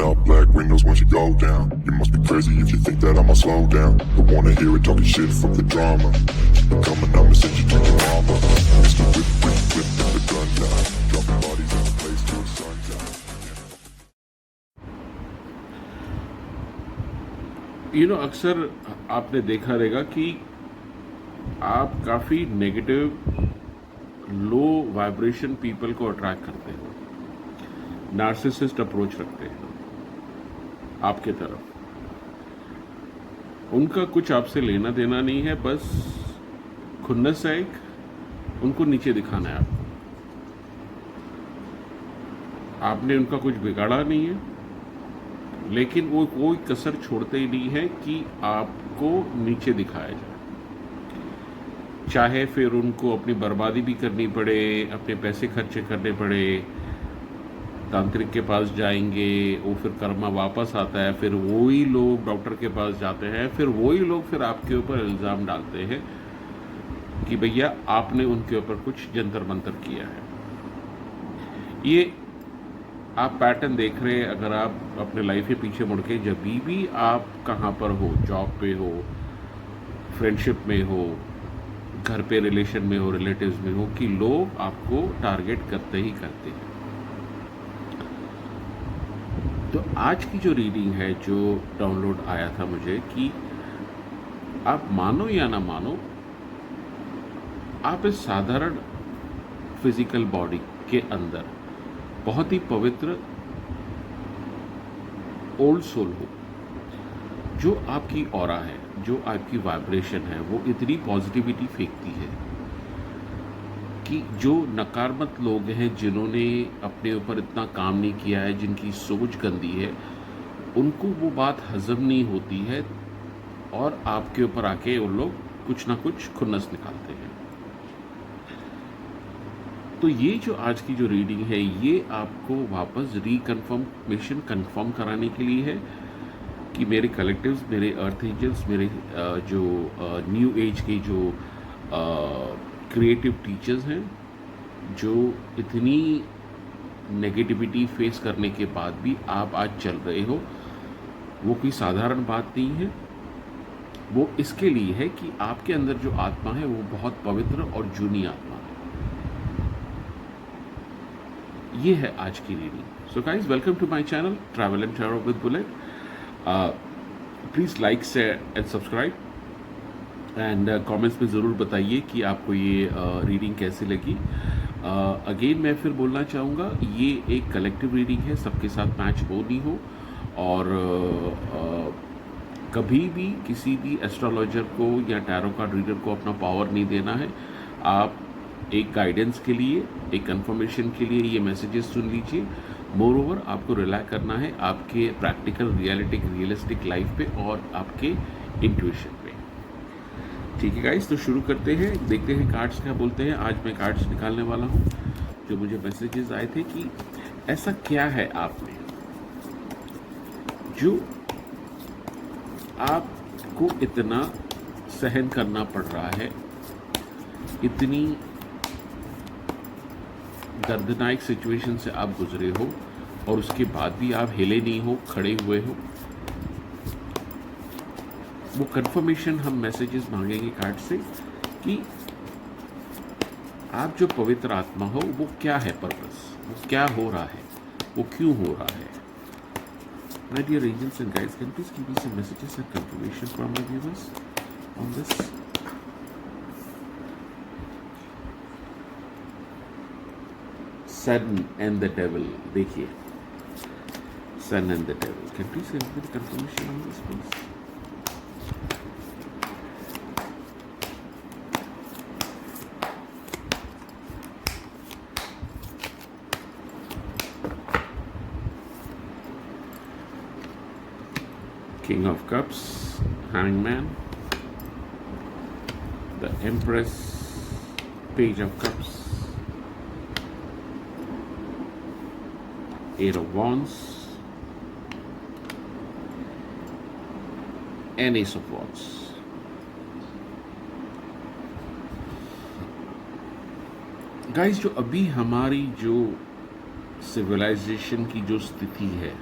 up, black windows once you go down. You must be crazy if you think that I'ma slow down. Don't wanna hear it talking shit from the drama. Keep it coming, I'ma send you to your mama. Mr. Whip, whip, whip, with the gun down. Dropping bodies in the place till the sun's out. अक्सर आपने देखा रहेगा कि आप काफ़ी negative low vibration people को attract करते हो, नार्सिसिस्ट अप्रोच रखते हैं आपके तरफ। उनका कुछ आपसे लेना देना नहीं है, बस खुन्नस है एक, उनको नीचे दिखाना है आपको। आपने उनका कुछ बिगाड़ा नहीं है, लेकिन वो कोई कसर छोड़ते ही नहीं है कि आपको नीचे दिखाया जाए। चाहे फिर उनको अपनी बर्बादी भी करनी पड़े, अपने पैसे खर्चे करने पड़े, तांत्रिक के पास जाएंगे, वो फिर कर्मा वापस आता है, फिर वही लोग डॉक्टर के पास जाते हैं, फिर वही लोग फिर आपके ऊपर इल्ज़ाम डालते हैं कि भैया आपने उनके ऊपर कुछ जंतर मंतर किया है। ये आप पैटर्न देख रहे हैं। अगर आप अपने लाइफ के पीछे मुड़ के जब भी आप कहाँ पर हो, जॉब पे हो, फ्रेंडशिप में हो, घर पे रिलेशन में हो, रिलेटिव्स में हो, कि लोग आपको टारगेट करते ही करते हैं। तो आज की जो रीडिंग है, जो डाउनलोड आया था मुझे, कि आप मानो या ना मानो, आप इस साधारण फिजिकल बॉडी के अंदर बहुत ही पवित्र ओल्ड सोल हो। जो आपकी ऑरा है, जो आपकी वाइब्रेशन है, वो इतनी पॉजिटिविटी फेंकती है कि जो नकारात्मक लोग हैं, जिन्होंने अपने ऊपर इतना काम नहीं किया है, जिनकी सोच गंदी है, उनको वो बात हजम नहीं होती है और आपके ऊपर आके वो लोग कुछ ना कुछ खुन्नस निकालते हैं। तो ये जो आज की जो रीडिंग है, ये आपको वापस रिकन्फर्मेशन कंफर्म कराने के लिए है कि मेरे कलेक्टिव्स, मेरे अर्थ एंजल्स, मेरे जो न्यू एज के जो क्रिएटिव टीचर्स हैं, जो इतनी नेगेटिविटी फेस करने के बाद भी आप आज चल रहे हो, वो कोई साधारण बात नहीं है। वो इसके लिए है कि आपके अंदर जो आत्मा है वो बहुत पवित्र और जूनी आत्मा है। ये है आज की reading. So guys, welcome to my channel travel and tarot with bullet. Please like, share and subscribe, and comments में ज़रूर बताइए कि आपको ये रीडिंग कैसी लगी। अगेन मैं फिर बोलना चाहूँगा, ये एक कलेक्टिव रीडिंग है, सबके साथ मैच हो नहीं हो, और कभी भी किसी भी एस्ट्रोलॉजर को या टैरो कार्ड रीडर को अपना पावर नहीं देना है। आप एक गाइडेंस के लिए, एक कंफर्मेशन के लिए ये मैसेजेस सुन लीजिए। मोर ओवर आपको रिलाई करना है आपके प्रैक्टिकल रियलिस्टिक लाइफ पे और आपके इंट्यूशन पे। ठीक है गाइस, तो शुरू करते हैं, देखते हैं कार्ड्स क्या बोलते हैं। आज मैं कार्ड्स निकालने वाला हूँ, जो मुझे मैसेजेस आए थे कि ऐसा क्या है आप में जो आपको इतना सहन करना पड़ रहा है, इतनी दर्दनाक सिचुएशन से आप गुजरे हो, और उसके बाद भी आप हिले नहीं हो, खड़े हुए हो। वो कंफर्मेशन हम मैसेजेस मांगेंगे कार्ड से कि आप जो पवित्र आत्मा हो, वो क्या है पर्पस, वो क्या हो रहा है, वो क्यों हो रहा है। My dear angels and guides, can you please give me some messages and confirmation from my viewers on this? Sun and the devil. देखिए, Sun and the devil. Can you please give me the confirmation on this, please? King of Cups, Hangman, the Empress, Page of Cups, Eight of Wands, and Ace of Wands. Guys, जो अभी हमारी जो civilisation की जो स्थिति है,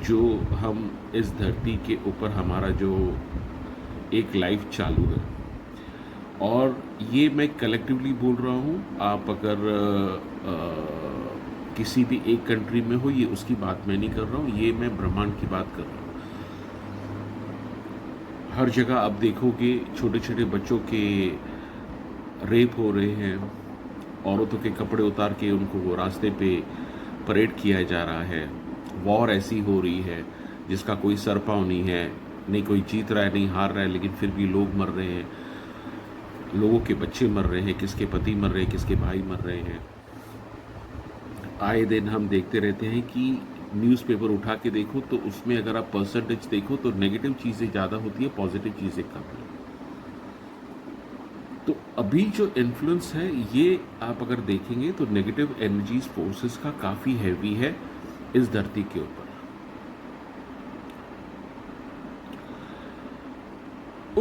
जो हम इस धरती के ऊपर हमारा जो एक लाइफ चालू है, और ये मैं कलेक्टिवली बोल रहा हूँ। आप अगर किसी भी एक कंट्री में हो, ये उसकी बात मैं नहीं कर रहा हूँ, ये मैं ब्रह्मांड की बात कर रहा हूँ। हर जगह आप देखोगे छोटे छोटे बच्चों के रेप हो रहे हैं, औरतों के कपड़े उतार के उनको वो रास्ते पे परेड किया जा रहा है। वॉर ऐसी हो रही है जिसका कोई सर पाँव नहीं है, नहीं कोई जीत रहा है नहीं हार रहा है, लेकिन फिर भी लोग मर रहे हैं, लोगों के बच्चे मर रहे हैं, किसके पति मर रहे हैं, किसके भाई मर रहे हैं। आए दिन हम देखते रहते हैं कि न्यूज़पेपर उठा के देखो तो उसमें अगर आप परसेंटेज देखो तो नेगेटिव चीज़ें ज़्यादा होती है, पॉजिटिव चीज़ें कम है। तो अभी जो इन्फ्लुएंस है ये आप अगर देखेंगे तो नेगेटिव एनर्जीज फोर्सेस का काफ़ी हैवी है इस धरती के ऊपर।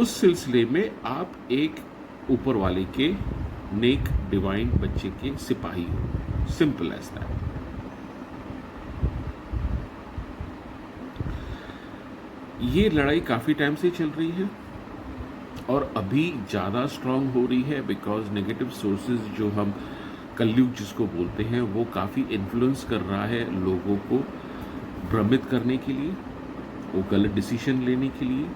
उस सिलसिले में आप एक ऊपर वाले के नेक डिवाइन बच्चे के सिपाही हो, सिंपल एज दैट। ये लड़ाई काफ़ी टाइम से चल रही है और अभी ज़्यादा स्ट्रांग हो रही है, बिकॉज नेगेटिव सोर्सेज जो हम कलयुग जिसको बोलते हैं वो काफ़ी इन्फ्लुएंस कर रहा है लोगों को भ्रमित करने के लिए, वो गलत डिसीजन लेने के लिए।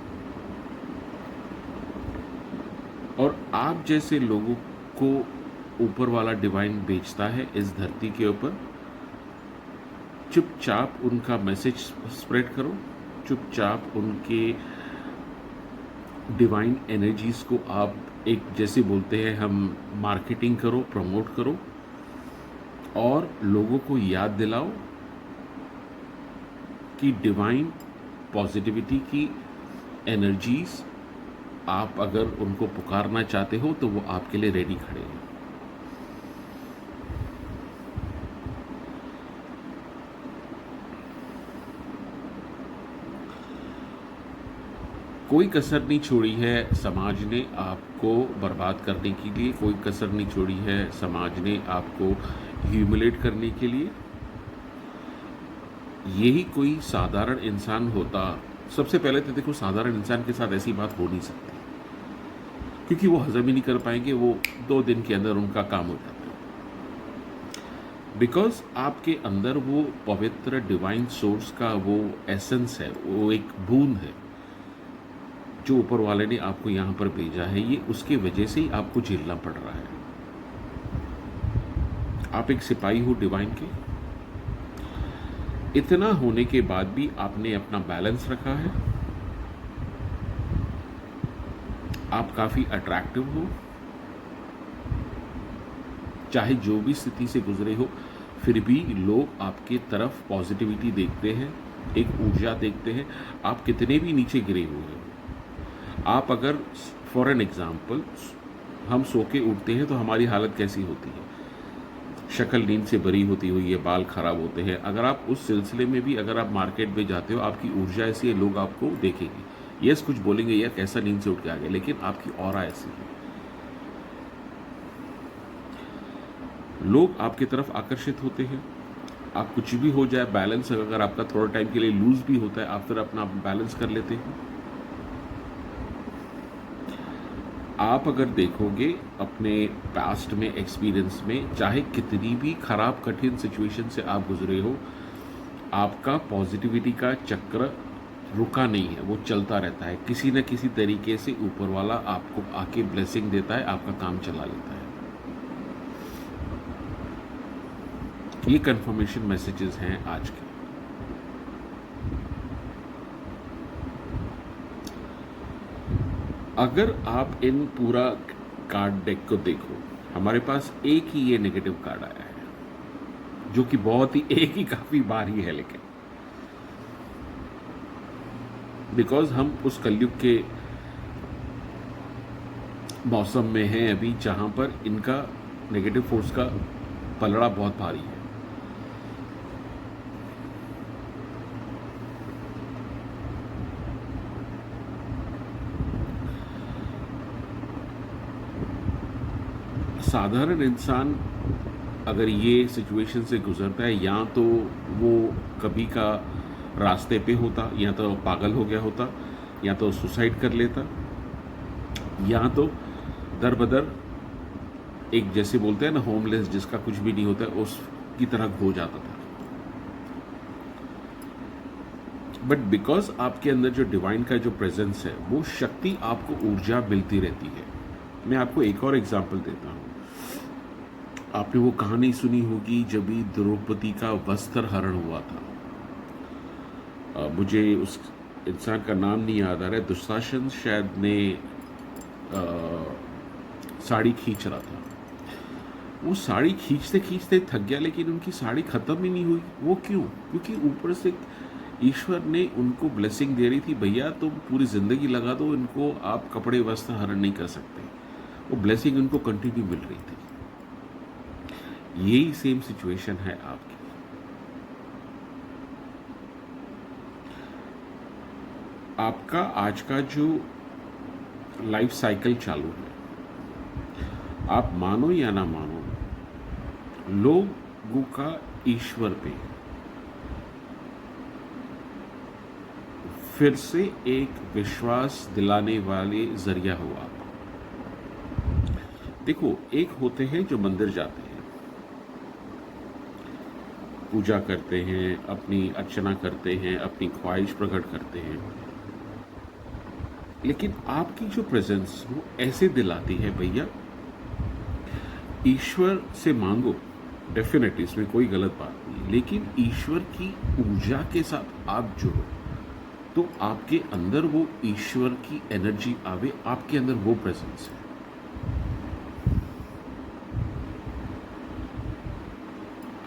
और आप जैसे लोगों को ऊपर वाला डिवाइन भेजता है इस धरती के ऊपर। चुपचाप उनका मैसेज स्प्रेड करो, चुपचाप उनके डिवाइन एनर्जीज को आप एक जैसे बोलते हैं हम मार्केटिंग करो, प्रमोट करो और लोगों को याद दिलाओ कि डिवाइन पॉजिटिविटी की एनर्जीज आप अगर उनको पुकारना चाहते हो तो वो आपके लिए रेडी खड़े हैं। कोई कसर नहीं छोड़ी है समाज ने आपको बर्बाद करने के लिए, कोई कसर नहीं छोड़ी है समाज ने आपको ह्यूमिलेट करने के लिए। यही कोई साधारण इंसान होता, सबसे पहले तो देखो साधारण इंसान के साथ ऐसी बात हो नहीं सकती, क्योंकि वो हजम ही नहीं कर पाएंगे, वो 2 दिन के अंदर उनका काम हो जाता है। बिकॉज आपके अंदर वो पवित्र डिवाइन सोर्स का वो एसेंस है, वो एक बूंद है जो ऊपर वाले ने आपको यहाँ पर भेजा है, ये उसके वजह से ही आपको झेलना पड़ रहा है। आप एक सिपाही हो डिवाइन के, इतना होने के बाद भी आपने अपना बैलेंस रखा है, आप काफ़ी अट्रैक्टिव हो, चाहे जो भी स्थिति से गुजरे हो फिर भी लोग आपके तरफ पॉजिटिविटी देखते हैं, एक ऊर्जा देखते हैं। आप कितने भी नीचे गिरे हुए हो, आप अगर फॉर एन एग्जाम्पल हम सो के उठते हैं तो हमारी हालत कैसी होती है, शक्ल नींद से भरी होती हुई है, बाल खराब होते हैं। अगर आप उस सिलसिले में भी अगर आप मार्केट में जाते हो, आपकी ऊर्जा ऐसी है, लोग आपको देखेंगे, यस कुछ बोलेंगे यार कैसा नींद से उठ के आ गया, लेकिन आपकी ऑरा ऐसी है, लोग आपकी तरफ आकर्षित होते हैं। आप कुछ भी हो जाए, बैलेंस अगर आपका थोड़ा टाइम के लिए लूज भी होता है, आप फिर अपना बैलेंस कर लेते हैं। आप अगर देखोगे अपने पास्ट में एक्सपीरियंस में, चाहे कितनी भी खराब कठिन सिचुएशन से आप गुजरे हो, आपका पॉजिटिविटी का चक्र रुका नहीं है, वो चलता रहता है। किसी न किसी तरीके से ऊपर वाला आपको आके ब्लेसिंग देता है, आपका काम चला लेता है। ये कंफर्मेशन मैसेजेस हैं आज के। अगर आप इन पूरा कार्ड डेक को देखो, हमारे पास एक ही ये नेगेटिव कार्ड आया है, जो कि बहुत ही एक ही काफी भारी है, लेकिन बिकॉज हम उस कलयुग के मौसम में हैं अभी, जहां पर इनका नेगेटिव फोर्स का पलड़ा बहुत भारी है। साधारण इंसान अगर ये सिचुएशन से गुजरता है, या तो वो कभी का रास्ते पे होता, या तो पागल हो गया होता, या तो सुसाइड कर लेता, या तो दर बदर एक जैसे बोलते हैं ना होमलेस, जिसका कुछ भी नहीं होता है, उसकी तरह हो जाता था। बट बिकॉज आपके अंदर जो डिवाइन का जो प्रेजेंस है, वो शक्ति आपको ऊर्जा मिलती रहती है। मैं आपको एक और एग्जांपल देता हूँ। आपने वो कहानी सुनी होगी जब भी द्रौपदी का वस्त्र हरण हुआ था। मुझे उस इंसान का नाम नहीं याद आ रहा है, दुशासन शायद ने साड़ी खींच रहा था। वो साड़ी खींचते खींचते थक गया, लेकिन उनकी साड़ी खत्म ही नहीं हुई। वो क्यों? क्योंकि ऊपर से ईश्वर ने उनको ब्लेसिंग दे रही थी, भैया तुम पूरी जिंदगी लगा दो इनको, आप कपड़े वस्त्र हरण नहीं कर सकते। वो ब्लेसिंग उनको कंटिन्यू मिल रही थी। यही सेम सिचुएशन है आपकी। आपका आज का जो लाइफ साइकिल चालू है, आप मानो या ना मानो, लोगों का ईश्वर पे फिर से एक विश्वास दिलाने वाले जरिया हुआ। देखो, एक होते हैं जो मंदिर जाते हैं, पूजा करते हैं, अपनी अर्चना करते हैं, अपनी ख्वाहिश प्रकट करते हैं, लेकिन आपकी जो प्रेजेंस वो ऐसे दिलाती है, भैया ईश्वर से मांगो, डेफिनेटली इसमें कोई गलत बात नहीं, लेकिन ईश्वर की ऊर्जा के साथ आप जुड़ो तो आपके अंदर वो ईश्वर की एनर्जी आवे, आपके अंदर वो प्रेजेंस है।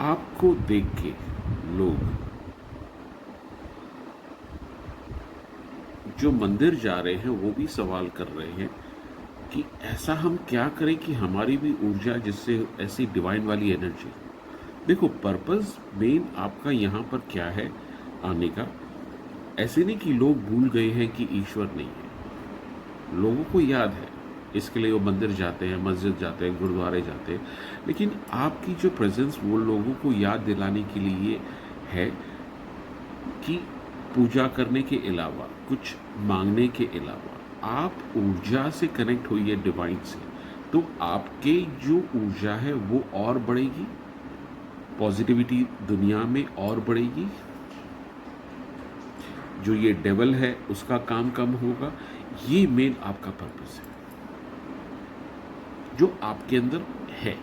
आपको देख के लोग जो मंदिर जा रहे हैं वो भी सवाल कर रहे हैं कि ऐसा हम क्या करें कि हमारी भी ऊर्जा, जिससे ऐसी डिवाइन वाली एनर्जी। देखो, पर्पस मेन आपका यहाँ पर क्या है आने का। ऐसे नहीं कि लोग भूल गए हैं कि ईश्वर नहीं है, लोगों को याद है, इसके लिए वो मंदिर जाते हैं, मस्जिद जाते हैं, गुरुद्वारे जाते हैं, लेकिन आपकी जो प्रेजेंस वो लोगों को याद दिलाने के लिए है कि पूजा करने के अलावा, कुछ मांगने के अलावा आप ऊर्जा से कनेक्ट होइए डिवाइन से, तो आपके जो ऊर्जा है वो और बढ़ेगी, पॉजिटिविटी दुनिया में और बढ़ेगी, जो ये डेवल है उसका काम कम होगा। ये मेन आपका पर्पस है जो आपके अंदर है।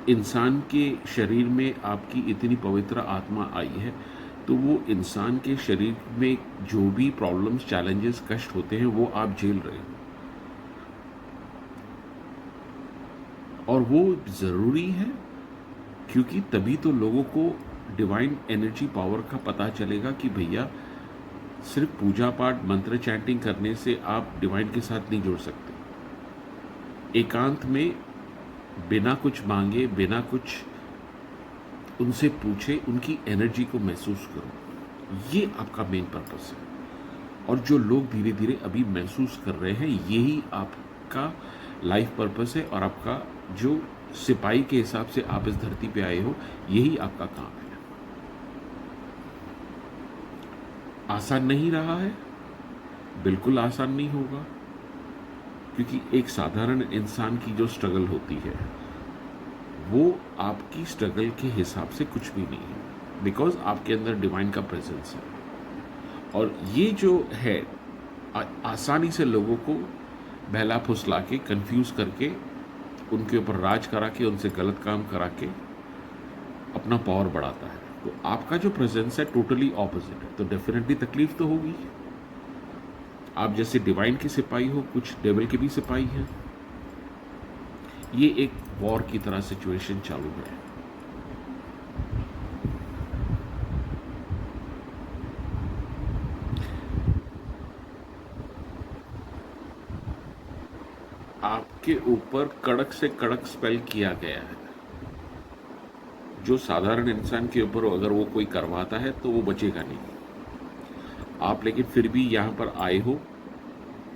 इंसान के शरीर में आपकी इतनी पवित्र आत्मा आई है, तो वो इंसान के शरीर में जो भी प्रॉब्लम्स, चैलेंजेस, कष्ट होते हैं वो आप झेल रहे हो, और वो ज़रूरी है, क्योंकि तभी तो लोगों को डिवाइन एनर्जी पावर का पता चलेगा कि भैया सिर्फ पूजा पाठ, मंत्र चैंटिंग करने से आप डिवाइन के साथ नहीं जुड़ सकते। एकांत में बिना कुछ मांगे, बिना कुछ उनसे पूछे, उनकी एनर्जी को महसूस करो, ये आपका मेन पर्पस है। और जो लोग धीरे धीरे अभी महसूस कर रहे हैं, यही आपका लाइफ पर्पस है, और आपका जो सिपाही के हिसाब से आप इस धरती पे आए हो, यही आपका काम है। आसान नहीं रहा है, बिल्कुल आसान नहीं होगा, क्योंकि एक साधारण इंसान की जो स्ट्रगल होती है वो आपकी स्ट्रगल के हिसाब से कुछ भी नहीं है, बिकॉज आपके अंदर डिवाइन का प्रेजेंस है। और ये जो है आसानी से लोगों को बहला फुसला के, कंफ्यूज करके, उनके ऊपर राज करा के, उनसे गलत काम करा के अपना पावर बढ़ाता है। तो आपका जो प्रेजेंस है टोटली ऑपोजिट है, तो डेफिनेटली तकलीफ तो होगी। आप जैसे डिवाइन के सिपाही हो, कुछ डेविल के भी सिपाही हैं। ये एक वॉर की तरह सिचुएशन चालू है। आपके ऊपर कड़क से कड़क स्पेल किया गया है। जो साधारण इंसान के ऊपर अगर वो कोई करवाता है तो वो बचेगा नहीं। आप लेकिन फिर भी यहाँ पर आए हो,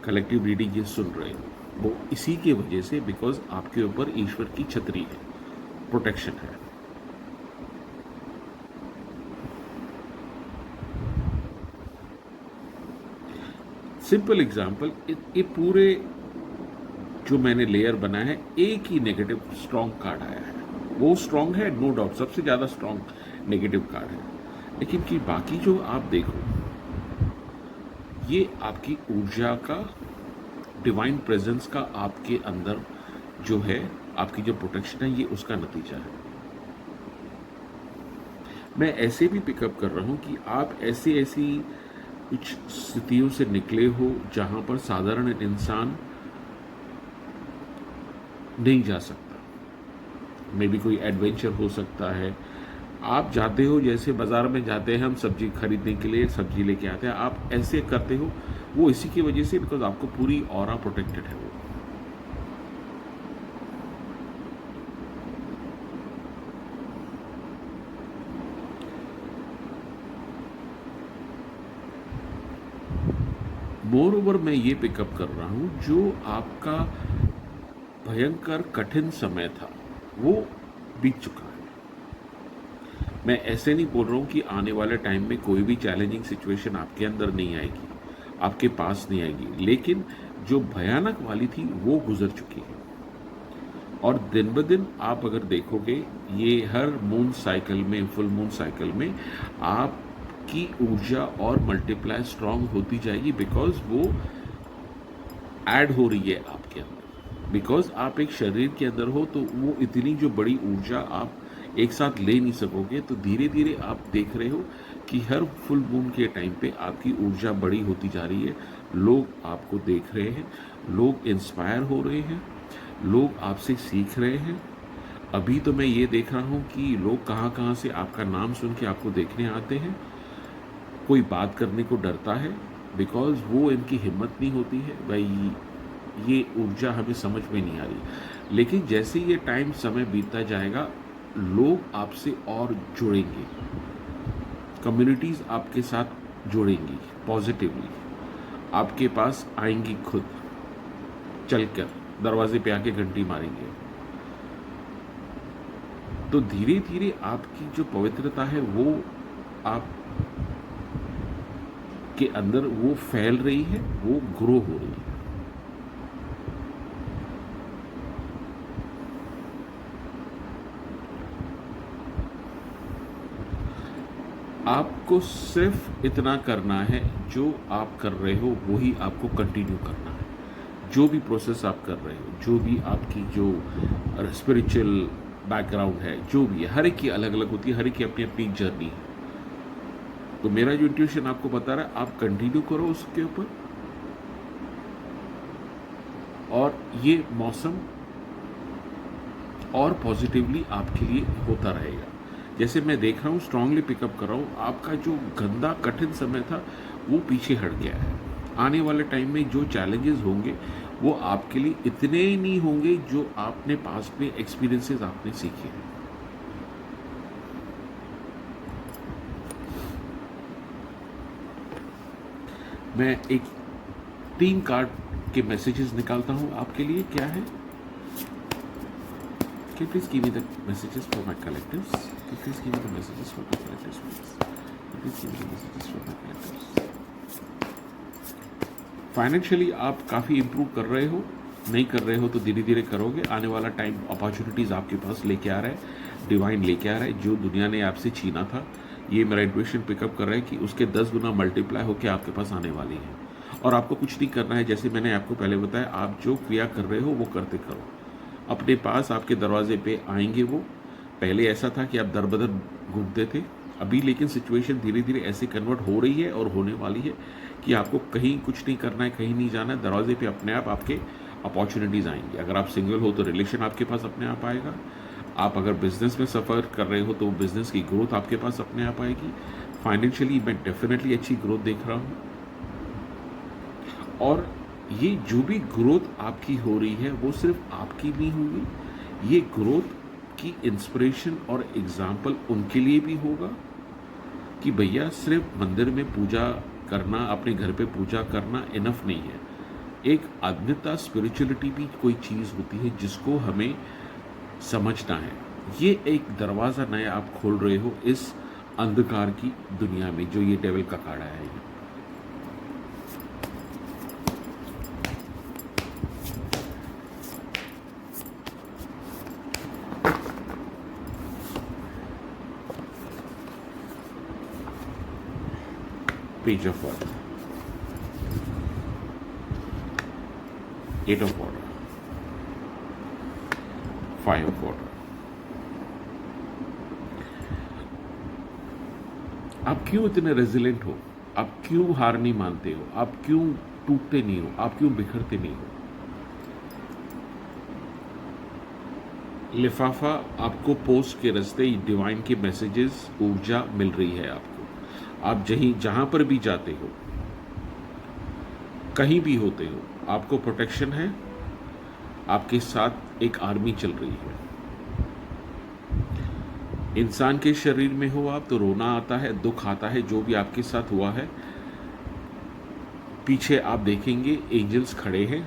कलेक्टिव रीडिंग ये सुन रहे हो, वो इसी के वजह से, बिकॉज आपके ऊपर ईश्वर की छतरी है। प्रोटेक्शन है। सिंपल एग्जाम्पल, ये पूरे जो मैंने लेयर बनाया है, एक ही नेगेटिव स्ट्रॉन्ग कार्ड आया है। वो स्ट्रॉन्ग है, नो डाउट, सबसे ज़्यादा स्ट्रॉन्ग नेगेटिव कार्ड है। लेकिन कि बाकी जो आप देखो, ये आपकी ऊर्जा का, डिवाइन प्रेजेंस का आपके अंदर जो है, आपकी जो प्रोटेक्शन है, ये उसका नतीजा है। मैं ऐसे भी पिकअप कर रहा हूं कि आप ऐसी कुछ स्थितियों से निकले हो जहां पर साधारण इंसान नहीं जा सकता। मे बी कोई एडवेंचर हो सकता है। आप जाते हो, जैसे बाजार में जाते हैं हम सब्जी खरीदने के लिए, सब्जी लेके आते हैं, आप ऐसे करते हो, वो इसी की वजह से, बिकॉज आपको पूरी ऑरा प्रोटेक्टेड है। वो मोर ओवर मैं ये पिकअप कर रहा हूं, जो आपका भयंकर कठिन समय था वो बीत चुका है। मैं ऐसे नहीं बोल रहा हूं कि आने वाले टाइम में कोई भी चैलेंजिंग सिचुएशन आपके अंदर नहीं आएगी, आपके पास नहीं आएगी, लेकिन जो भयानक वाली थी वो गुजर चुकी है। और दिन ब दिन आप अगर देखोगे, ये हर मून साइकिल में, फुल मून साइकिल में आपकी ऊर्जा और मल्टीप्लाई स्ट्रांग होती जाएगी, बिकॉज वो ऐड हो रही है आपके अंदर। बिकॉज आप एक शरीर के अंदर हो, तो वो इतनी जो बड़ी ऊर्जा आप एक साथ ले नहीं सकोगे। तो धीरे धीरे आप देख रहे हो कि हर फुल मून के टाइम पे आपकी ऊर्जा बड़ी होती जा रही है। लोग आपको देख रहे हैं, लोग इंस्पायर हो रहे हैं, लोग आपसे सीख रहे हैं। अभी तो मैं ये देख रहा हूँ कि लोग कहाँ कहाँ से आपका नाम सुन के आपको देखने आते हैं। कोई बात करने को डरता है, बिकॉज वो इनकी हिम्मत नहीं होती है। भाई ये ऊर्जा हमें समझ में नहीं आ रही। लेकिन जैसे ये टाइम समय बीतता जाएगा, लोग आपसे और जुड़ेंगे, कम्युनिटीज आपके साथ जुड़ेंगी पॉजिटिवली, आपके पास आएंगी खुद चलकर, दरवाजे पे आके घंटी मारेंगे। तो धीरे धीरे आपकी जो पवित्रता है वो आप के अंदर वो फैल रही है, वो ग्रो हो रही है। आपको सिर्फ इतना करना है, जो आप कर रहे हो वही आपको कंटिन्यू करना है। जो भी प्रोसेस आप कर रहे हो, जो भी आपकी जो स्पिरिचुअल बैकग्राउंड है, जो भी है, हर एक की अलग अलग होती है, हर एक की अपनी अपनी जर्नी है। तो मेरा जो इंट्यूशन आपको बता रहा है, आप कंटिन्यू करो उसके ऊपर, और ये मौसम और पॉजिटिवली आपके लिए होता रहेगा। जैसे मैं देख रहा हूँ, स्ट्रांगली पिकअप कर रहा हूँ, आपका जो गंदा कठिन समय था वो पीछे हट गया है। आने वाले टाइम में जो चैलेंजेस होंगे वो आपके लिए इतने नहीं होंगे जो आपने पास्ट में एक्सपीरियंसेस आपने सीखे हैं। मैं एक 3 कार्ड के मैसेजेस निकालता हूं आपके लिए। क्या है? Can you please give me the messages for my collectives? Can you please give me the messages for my collectives, please? Can you please give me the messages for my collectives? Financially आप काफ़ी improve कर रहे हो, नहीं कर रहे हो तो धीरे धीरे करोगे। आने वाला टाइम अपॉर्चुनिटीज़ आपके पास लेके आ रहा है, डिवाइन लेके आ रहा है। जो दुनिया ने आपसे छीना था, ये मेरा इंट्यूशन पिकअप कर रहा है कि उसके 10 गुना मल्टीप्लाई होकर आपके पास आने वाली है। और आपको कुछ नहीं करना है, जैसे मैंने आपको पहले बताया, आप जो क्रिया कर रहे हो वो करते करो। अपने पास आपके दरवाजे पे आएंगे वो। पहले ऐसा था कि आप दर बदर घूमते थे, अभी लेकिन सिचुएशन धीरे धीरे ऐसे कन्वर्ट हो रही है और होने वाली है कि आपको कहीं कुछ नहीं करना है, कहीं नहीं जाना है। दरवाजे पे अपने आप आपके अपॉर्चुनिटीज़ आएंगी। अगर आप सिंगल हो तो रिलेशन आपके पास अपने आप आएगा। आप अगर बिजनेस में सफ़र कर रहे हो तो बिजनेस की ग्रोथ आपके पास अपने आप आएगी। फाइनेंशियली मैं डेफिनेटली अच्छी ग्रोथ देख रहा हूँ। और ये जो भी ग्रोथ आपकी हो रही है वो सिर्फ आपकी नहीं होगी, ये ग्रोथ की इंस्पिरेशन और एग्जाम्पल उनके लिए भी होगा कि भैया सिर्फ मंदिर में पूजा करना, अपने घर पे पूजा करना इनफ नहीं है। एक आध्यात्मिकता, स्पिरिचुअलिटी भी कोई चीज़ होती है जिसको हमें समझना है। ये एक दरवाज़ा नया आप खोल रहे हो इस अंधकार की दुनिया में, जो ये डेविल का काड़ा है। ये page of earth, 8 of water, 5 of water. आप क्यों इतने रेजिलेंट हो? आप क्यों हार नहीं मानते हो? आप क्यों टूटते नहीं हो? आप क्यों बिखरते नहीं हो? लिफाफा आपको पोस्ट के रास्ते डिवाइन के मैसेजेस, ऊर्जा मिल रही है आपको। आप जहां पर भी जाते हो, कहीं भी होते हो, आपको प्रोटेक्शन है। आपके साथ एक आर्मी चल रही है। इंसान के शरीर में हो आप तो रोना आता है, दुख आता है, जो भी आपके साथ हुआ है। पीछे आप देखेंगे एंजल्स खड़े हैं,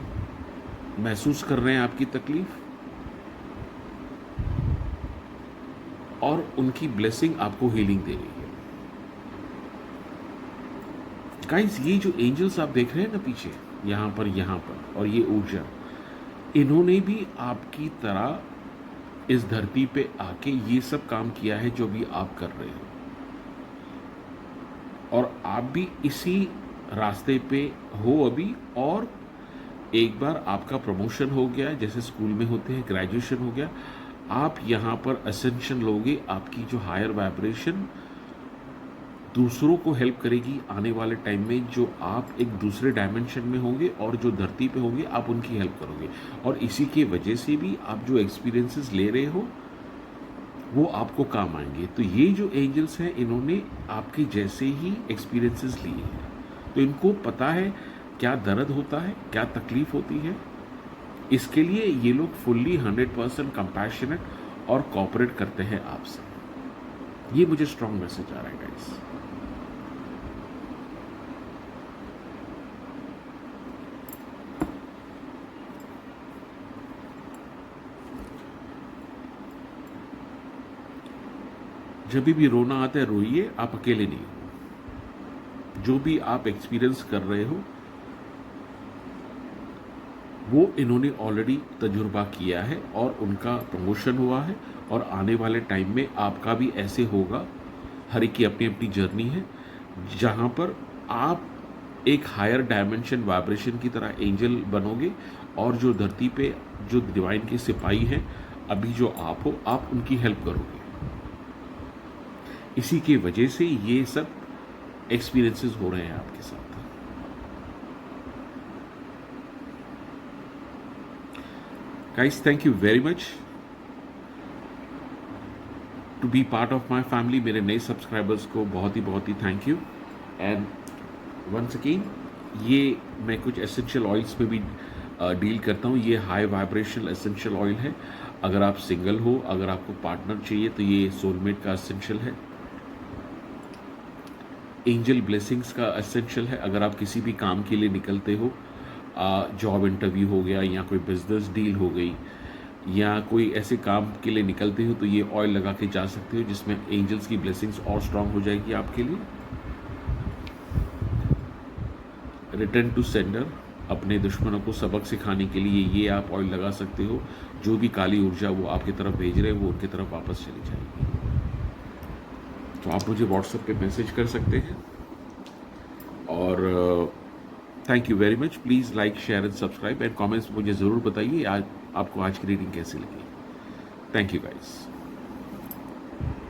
महसूस कर रहे हैं आपकी तकलीफ, और उनकी ब्लेसिंग आपको हीलिंग दे रही है। गाइस, ये जो एंजल्स आप देख रहे हैं ना पीछे, यहाँ पर, और ये ऊर्जा, इन्होंने भी आपकी तरह इस धरती पे आके ये सब काम किया है जो भी आप कर रहे हो, और आप भी इसी रास्ते पे हो अभी। और एक बार आपका प्रमोशन हो गया, जैसे स्कूल में होते हैं, ग्रेजुएशन हो गया, आप यहाँ पर असेंशन लोगे। आपकी जो हायर वाइब्रेशन दूसरों को हेल्प करेगी आने वाले टाइम में, जो आप एक दूसरे डायमेंशन में होंगे और जो धरती पे होंगे आप उनकी हेल्प करोगे। और इसी के वजह से भी आप जो एक्सपीरियंसेस ले रहे हो वो आपको काम आएंगे। तो ये जो एंजल्स हैं, इन्होंने आपके जैसे ही एक्सपीरियंसेस लिए हैं, तो इनको पता है क्या दर्द होता है, क्या तकलीफ होती है। इसके लिए ये लोग फुल्ली 100% कंपैशनेट और कोऑपरेट करते हैं आपसे। ये मुझे स्ट्रॉन्ग मैसेज आ रहा है गाइस। जब भी रोना आता है रोइए, आप अकेले नहीं हो। जो भी आप एक्सपीरियंस कर रहे हो वो इन्होंने ऑलरेडी तजुर्बा किया है, और उनका प्रमोशन हुआ है, और आने वाले टाइम में आपका भी ऐसे होगा। हर एक की अपनी अपनी जर्नी है, जहाँ पर आप एक हायर डायमेंशन वाइब्रेशन की तरह एंजल बनोगे, और जो धरती पे जो डिवाइन के सिपाही हैं अभी जो आप हो, आप उनकी हेल्प करोगे। इसी की वजह से ये सब एक्सपीरियंसेस हो रहे हैं आपके साथ। Guys, thank you very much to be part of my family. मेरे नए सब्सक्राइबर्स को बहुत ही thank you. And once again, ये मैं कुछ एसेंशियल ऑयल्स में भी डील करता हूँ। ये हाई वाइब्रेशनल एसेंशियल ऑयल है। अगर आप सिंगल हो, अगर आपको पार्टनर चाहिए, तो ये सोलमेट का एसेंशियल है। एंजल ब्लेसिंग्स का एसेंशियल है। अगर आप किसी भी काम के लिए निकलते हो, जॉब इंटरव्यू हो गया, या कोई बिजनेस डील हो गई, या कोई ऐसे काम के लिए निकलते हो, तो ये ऑयल लगा के जा सकते हो, जिसमें एंजल्स की ब्लेसिंग्स और स्ट्रांग हो जाएगी आपके लिए। रिटर्न टू सेंडर, अपने दुश्मनों को सबक सिखाने के लिए ये आप ऑयल लगा सकते हो। जो भी काली ऊर्जा वो आपकी तरफ भेज रहे हैं, वो उनकी तरफ वापस चली जाएगी। तो आप मुझे व्हाट्सएप पे मैसेज कर सकते हैं। और thank you very much. Please like, share and subscribe, and comments मुझे ज़रूर बताइए आज आपको आज की रीडिंग कैसी लगी। Thank you guys.